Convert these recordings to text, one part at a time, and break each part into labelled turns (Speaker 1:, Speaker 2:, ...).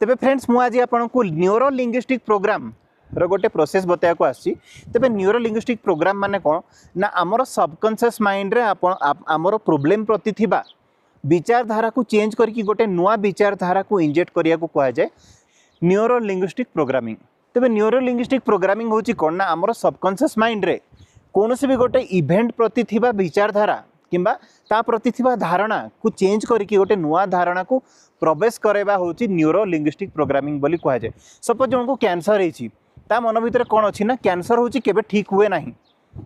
Speaker 1: तेबे फ्रेंड्स मु आज आपको न्यूरो लिंग्विस्टिक प्रोग्राम रो गोटे प्रोसेस बताया को आसी। तेबे न्यूरो लिंग्विस्टिक प्रोग्राम माने कौन ना आमर सबकॉन्शियस माइंड रे आमर प्रोब्लेम प्रति थिबा विचारधारा को चेंज करके गोटे नुआ विचारधारा को इंजेक्ट करिया को कहा जाए न्यूरो लिंग्विस्टिक प्रोग्रामिंग। तेबे न्यूरो लिंग्विस्टिक प्रोग्रामिंग होची कोन ना आमर सबकॉन्शियस माइंड रे कोनोसी भी गोटे इवेंट प्रति थिबा विचारधारा किंबा ता प्रति थिबा धारणा को चेंज करके गोटे नुआ धारणा को प्रवेश कराइबा होची न्यूरो लिंग्विस्टिक प्रोग्रामिंग बोली कहा जाए। सपोज जनको कैंसर होची ता मन भितर कोन अछि ना कैंसर होची केबे ठीक हुए नाही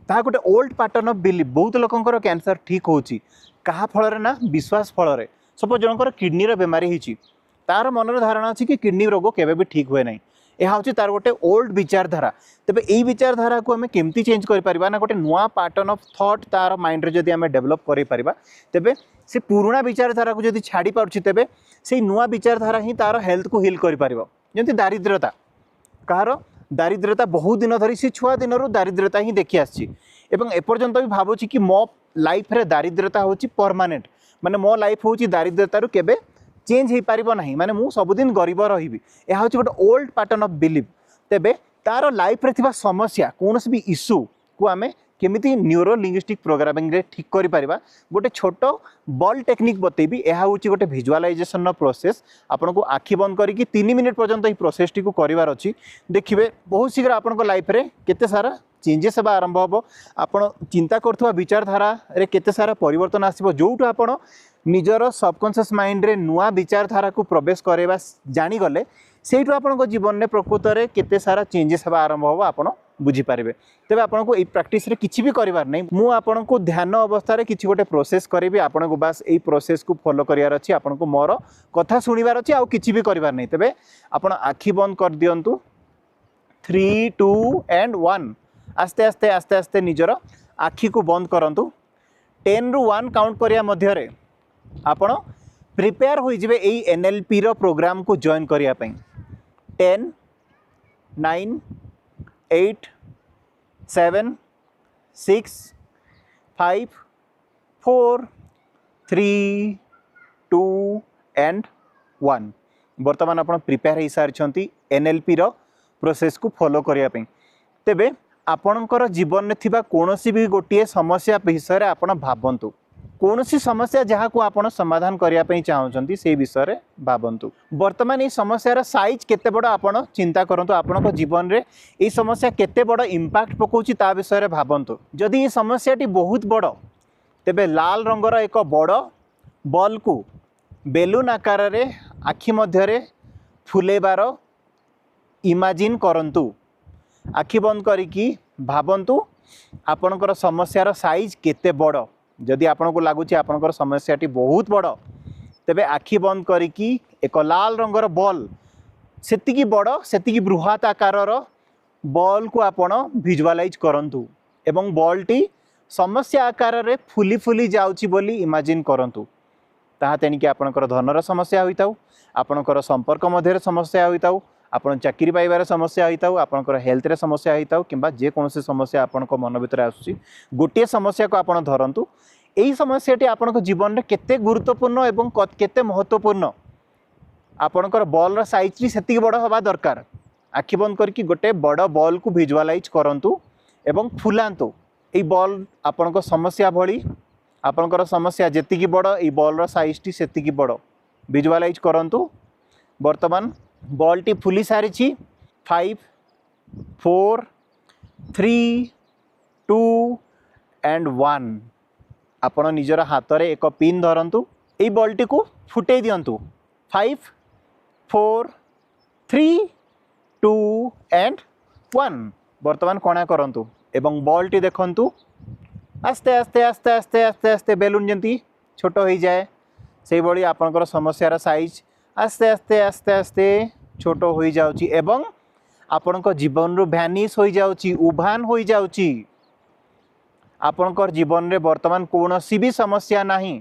Speaker 1: ता गोटे ओल्ड पैटर्न ऑफ बिलीफ। बहुत लोकंकर कैंसर ठीक होची कहा फल रे ना विश्वास फल रे। सपोज जनकर किडनी रो बीमारी हिची तार मनर धारणा अछि कि किडनी रोग केबे भी ठीक हुए नाही। यह हूँ तार गोटे ओल्ड विचारधारा। तेबे यही विचारधारा को आम केमती चेंज करें ना गोटे नुआ पैटर्न ऑफ थॉट तार माइंड रे जदि आम डेवलप करें तेबे से पुराना विचारधारा को जदि छाड़ी पारुछि तेबे से नुआ विचारधारा ही तार हेल्थ को हिल कर पारिबो। जेमति दारिद्रता कहार दारिद्रता बहुत दिन धरी से छुआ दिन दारिद्रता ही देखी आछि एवं एपर्यंत भी भावुछि कि मो लाइफ रे दारिद्रता होछि परमानेंट माने मो लाइफ होछि दारिद्रता केबे चेंज हो पारिबो नाही माने मु सबुदिन गरीब रहिबी। यह हूँ गोटे ओल्ड पैटर्न ऑफ बिलीफ। तेबे तार लाइफ रे थिबा समस्या कोनोसी भी इश्यू को आमे केमिति न्यूरो लिंग्विस्टिक प्रोग्रामिंग रे ठीक करि पारिबा गोटे छोटो बॉल टेक्निक बतेबी। यह हूँ गोटे विजुअलाइजेशन प्रोसेस। आपनको आखि बंद करके 3 मिनिट पर्यंत ही प्रोसेस टी को करिवार अछि। देखिबे बहुत शीघ्र आपनको लाइफ रे केते सारा चेंजेस हेबा आरंभ होबो। आपण चिंता करथुवा विचारधारा रे केते सारा परिवर्तन आसीबो जोटु आपण निजर सबकॉन्शियस माइंड रे नुआ विचारधारा को प्रवेश करेबा जानी गले सेठु आपनको जीवन में प्रकृत रे केते सारा चेंजेस हेबा आरंभ होबो आपण बुझी पारिबे। तेबे आपनको ए प्रैक्टिस रे किछि भी करिवार नै मु आपनको ध्यान अवस्था रे किछि गोटे प्रोसेस करिबी। आपनको बस ए प्रोसेस को फॉलो करियार अछि। आपनको मोर कथा सुनिवार अछि आ किछि भी करिवार नै। तेबे आपण आखि बंद कर दियंतु 3 2 एंड 1 आस्ते आस्ते आस्ते आस्ते निजर आखि को बंद करंतु। 10 रु 1 काउंट करिया मध्य रे आपण प्रिपेयर हो जिवे एई एनएलपी रो प्रोग्राम को जॉइन करिया पई। 10 9 8 7 6 5 4 3 2 एंड 1 वर्तमान आपण प्रिपेयर हो सारी एनएलपी रो प्रोसेस को फॉलो करिया पई। तेबे आपणकर जीवन में थिबा कोनोसी भी गोटिए समस्या विषय रे आपण भाबंतु। कोनोसी समस्या जहाँ को आपण समाधान करिया पई चाहउछंती से विषय रे भाबंतु। वर्तमान ई समस्या साइज केते बड़ आपण चिंता करंतु। आपणको जीवन रे ई समस्या केते बड़ इंपैक्ट पकोची ता विषय रे भाबंतु। जदि ई समस्याटी बहुत बड़ तेबे लाल रंगर एक बड़ बॉल को बेलून आकार रे आखि मध्य रे फुलेबार इमेजिन करंतु। आखि बंद करिकी भाबंतु आपणकर समस्यार साइज केते बड़। जदि आपनको लागुची आपणकर समस्याटी बहुत बड़ तेबे आखि बंद करिकी एक लाल रंगर बॉल सेतिकी बड़ सेतिकी बृहत आकारर बॉल को आपण विजुअलाइज करंतु एवं बॉल टी समस्या आकार रे फुली फुली जाउची बोली इमेजिन करंतु। ताहा तेनिकी आपणकर धनर समस्या होइताउ आपणकर संपर्क मध्य समस्या होइताउ आपण चाकरी पाइबार समस्या होइताउ आपणकर हेल्थ रे समस्या होइताउ किंबा जे कोनोसी समस्या आपणको मन भितर आसुची गोटे समस्या को आपण धरंतु। एही समस्याटी आपणको जीवन रे केते गुरुत्वपूर्ण एवं केते महत्वपूर्ण आपणकर बॉल रो साइज टी सेतिकी बड़ होबा दरकार। आखि बंद करके गोटे बड़ बॉल को विजुअलाइज करंतु एवं फुलांतु। एही बॉल आपणको समस्या भली आपणकर समस्या जेतिकी बड़ एही बॉल रो साइज टी सेतिकी बड़ विजुअलाइज करंतु। वर्तमान बॉल टी फुली सारी 5 4 3 2 एंड 1 आपण निजर हाथ रे एक पिन धरंतु। एई बॉल टी को फुटे दियंतु। 5 4 3 2 एंड 1 वर्तमान कोणा करंतु एवं बॉल टी देखंतु आस्ते आस्ते आस्ते आस्ते आस्ते आस्ते बेलून जंती छोट हो जाए से भली आपनकर समस्यार साइज आस्ते आस्ते आस्ते आस्ते छोट हो जाउची एवं आपनकर जीवन रु भ्यानिश हो जाउची उभान हो जाउची। आपनकर जीवन रे वर्तमान कोनोसी भी समस्या नाही।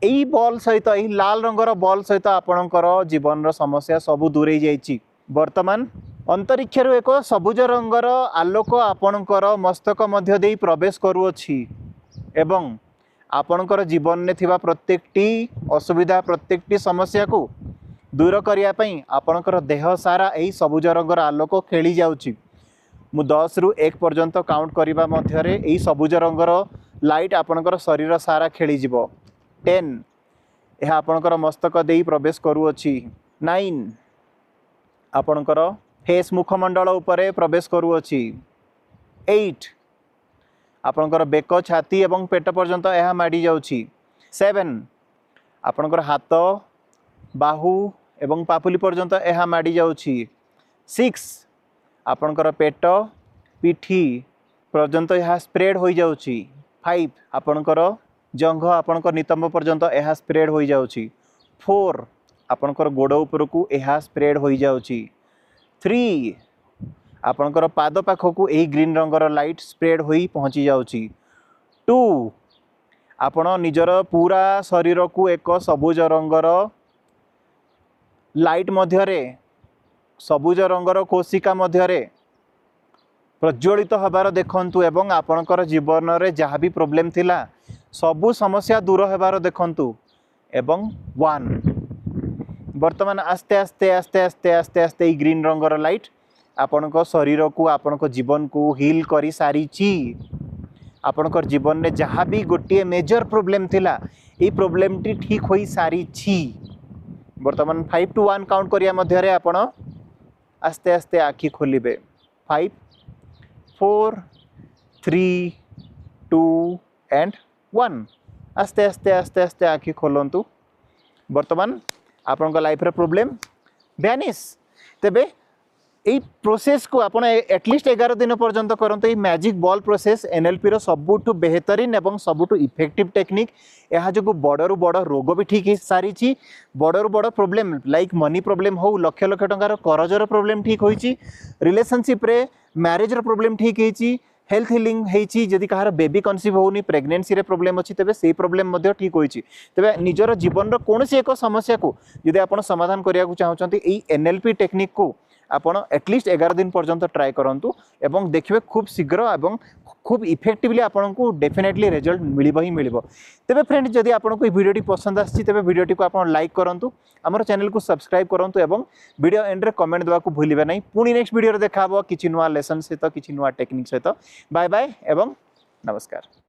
Speaker 1: एई बॉल सहित एई लाल रंगर बॉल सहित आपनकर जीवन रो समस्या सब दूर हो जाइची। वर्तमान अंतरिक्ष रु एक सबुज रंगर आलोक आपनकर मस्तक मध्य देई प्रवेश करूअछि एवं आपनकर जीवन में थिबा प्रत्येकटी असुविधा प्रत्येकटी समस्या को दूर करने आपणकर देह सारा यही सबुज रंगर आलोक खेली जाउची मु 10 रु 1 पर्यंत काउंट करबा मध्यरे यही सबुज रंगर लाइट आपणकर शरीर सारा खेली जिवो 10 यह आपणकर मस्तक देई प्रवेश करूअछि 9 आपणकर फेस मुखमंडल उपरे प्रवेश करूअछि 8 आपणकर बेक छाती एवं पेट पर्यंत यह माडी जाउछि 7 आपणकर हाथ बाहु एवं पापुली पर्यंत यह माडी जाउछि 6 आपणकर पेट पिठी पर्यंत यह स्प्रेड हो जाउछि 5 आपणकर जंघ आपणकर नितंब पर्यंत यह स्प्रेड हो जाउछि 4 आपणकर गोड़ उपरकू यह स्प्रेड हो जाउछि 3 आपणकर पाद पाखकू यही ग्रीन रंगर लाइट स्प्रेड होई पहुँची जाउछि 2 आपण निजर पूरा शरीर को एक सबुज रंगर लाइट मध्यरे सबुज रंगर कोशिका मध्यरे प्रज्वलित हबार देखंतु एवं आपणकर जीवन रे जहाँ भी प्रॉब्लम थिला सबु समस्या दूर हेबार देखंतु एवं 1 वर्तमान आस्ते आस्ते आस्ते आस्ते आस्ते आस्ते ई ग्रीन रंगर लाइट आपणक शरीर को आपणक जीवन को हील करी सारी आपणकर जीवन में जहाँ भी गोटे मेजर प्रॉब्लम थिला ये प्रॉब्लम टी ठीक हो सारी वर्तमान 5 to 1 काउंट करिया मध्यरे आपण आस्ते आस्ते आखि खोलिबे 5 4 3 2 एंड 1 आस्ते आस्ते आस्ते आस्ते आखि खोलंतु वर्तमान आपन लाइफ रे प्रॉब्लम भ्यानिश तेबे এই प्रोसेस को आपण एटलिस्ट 11 दिन पर्यंत करते ये मैजिक बॉल प्रोसेस एनएलपी रो सबुठु बेहतरीन एवं सबुठु इफेक्टिव टेक्निक यह जो बड़रू बड़ रोग भी ठीक सारी बड़रू बड़ प्रॉब्लम लाइक मनी प्रॉब्लम हो लक्ष लक्ष टंकार करजर प्रॉब्लम ठीक होईची रिलेशनशिप रे मैरिज रो प्रॉब्लम ठीक होईची हेल्थ हिलिंग होईची जदि कहार बेबी कन्सीव होनी प्रेगनेंसी रे प्रॉब्लम अच्छी तेबे से प्रॉब्लम मध्य ठीक होईची तेबे निजर जीवन रो कोनोसी एक समस्या को यदि आपण समाधान करिया को चाहउचंती एई एनएलपी टेक्निक को आपण एटलिस्ट 11 दिन पर्यंत ट्राए करंतु एवं देखिए खूब शीघ्र एवं खूब इफेक्टिवली आपन को डेफिनेटली रिजल्ट मिलिबो ही मिलिबो तेबे फ्रेंड जदि आपन को वीडियोटी पसंद आछि तेबे वीडियोटी को आपण लाइक करंतु हमर चैनल को सब्सक्राइब करंतु एवं वीडियो एंड रे कमेंट देवा को भूलिबे नै पुनी नेक्स्ट वीडियो रे देखाबो किछि नुवा लेसन सहित किछि नुवा टेक्निक सहित बाय बाय एवं नमस्कार।